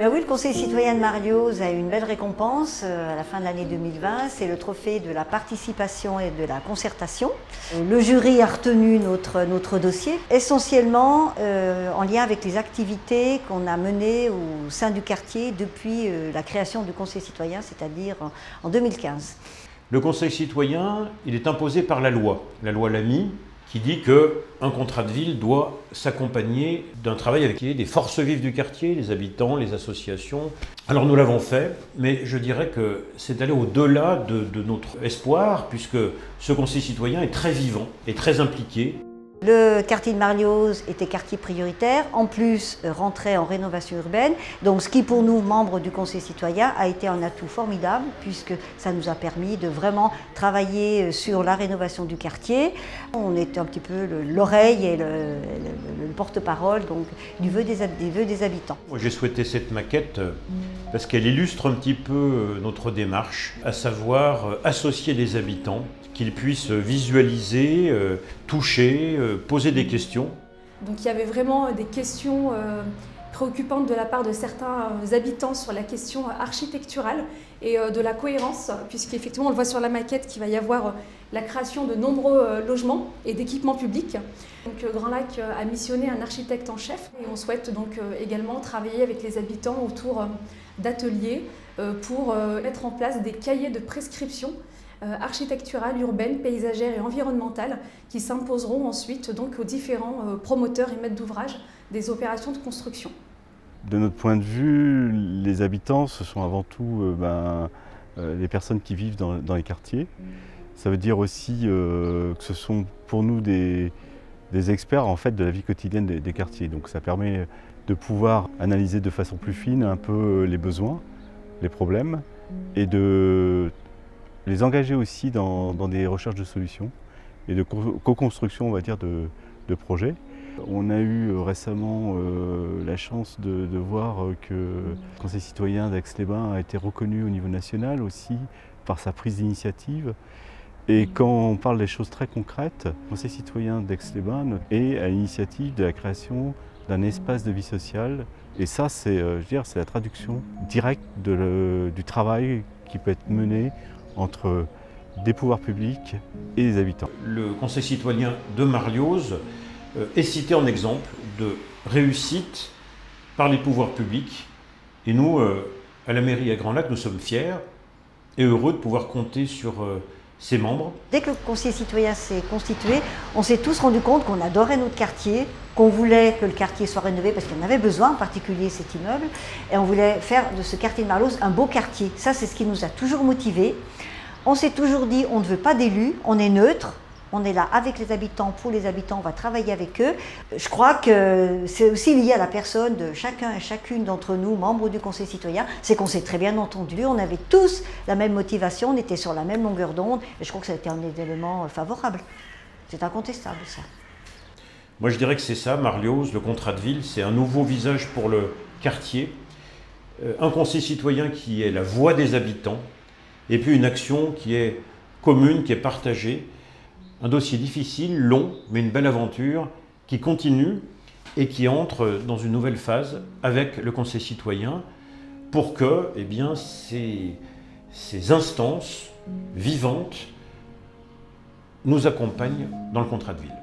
Ben oui, le Conseil citoyen de Marlioz a eu une belle récompense à la fin de l'année 2020. C'est le trophée de la participation et de la concertation. Le jury a retenu notre dossier, essentiellement en lien avec les activités qu'on a menées au sein du quartier depuis la création du Conseil citoyen, c'est-à-dire en 2015. Le Conseil citoyen, il est imposé par la loi Lamy, qui dit qu'un contrat de ville doit s'accompagner d'un travail avec des forces vives du quartier, les habitants, les associations. Alors nous l'avons fait, mais je dirais que c'est d'aller au-delà de notre espoir, puisque ce Conseil citoyen est très vivant et très impliqué. Le quartier de Marlioz était quartier prioritaire, en plus rentrait en rénovation urbaine, donc ce qui pour nous, membres du Conseil citoyen, a été un atout formidable puisque ça nous a permis de vraiment travailler sur la rénovation du quartier. On était un petit peu l'oreille et le porte-parole du vœu des habitants. J'ai souhaité cette maquette parce qu'elle illustre un petit peu notre démarche, à savoir associer les habitants, qu'ils puissent visualiser, toucher, poser des questions. Donc il y avait vraiment des questions préoccupantes de la part de certains habitants sur la question architecturale et de la cohérence, puisqu'effectivement on le voit sur la maquette qu'il va y avoir la création de nombreux logements et d'équipements publics. Donc Grand Lac a missionné un architecte en chef et on souhaite donc également travailler avec les habitants autour d'ateliers pour mettre en place des cahiers de prescription architecturales, urbaines, paysagères et environnementales qui s'imposeront ensuite donc aux différents promoteurs et maîtres d'ouvrage des opérations de construction. De notre point de vue, les habitants, ce sont avant tout les personnes qui vivent dans les quartiers. Ça veut dire aussi que ce sont pour nous des experts en fait, de la vie quotidienne des quartiers. Donc ça permet de pouvoir analyser de façon plus fine un peu les besoins, les problèmes et de les engager aussi dans des recherches de solutions et de co-construction, on va dire, de projets. On a eu récemment la chance de voir que le Conseil citoyen d'Aix-les-Bains a été reconnu au niveau national aussi par sa prise d'initiative. Et quand on parle des choses très concrètes, le Conseil citoyen d'Aix-les-Bains est à l'initiative de la création d'un espace de vie sociale. Et ça, c'est la traduction directe du travail qui peut être mené entre des pouvoirs publics et les habitants. Le Conseil citoyen de Marlioz est cité en exemple de réussite par les pouvoirs publics. Et nous, à la mairie à Grand Lac, nous sommes fiers et heureux de pouvoir compter sur ses membres. Dès que le Conseil citoyen s'est constitué, on s'est tous rendu compte qu'on adorait notre quartier, qu'on voulait que le quartier soit rénové parce qu'il en avait besoin, en particulier cet immeuble, et on voulait faire de ce quartier de Marlioz un beau quartier. Ça, c'est ce qui nous a toujours motivés. On s'est toujours dit, on ne veut pas d'élus, on est neutre, on est là avec les habitants, pour les habitants, on va travailler avec eux. Je crois que c'est aussi lié à la personne de chacun et chacune d'entre nous, membres du Conseil citoyen, c'est qu'on s'est très bien entendu, on avait tous la même motivation, on était sur la même longueur d'onde, et je crois que ça a été un élément favorable. C'est incontestable, ça. Moi, je dirais que c'est ça, Marlioz, le contrat de ville, c'est un nouveau visage pour le quartier, un Conseil citoyen qui est la voix des habitants, et puis une action qui est commune, qui est partagée. Un dossier difficile, long, mais une belle aventure qui continue et qui entre dans une nouvelle phase avec le Conseil citoyen pour que ces instances vivantes nous accompagnent dans le contrat de ville.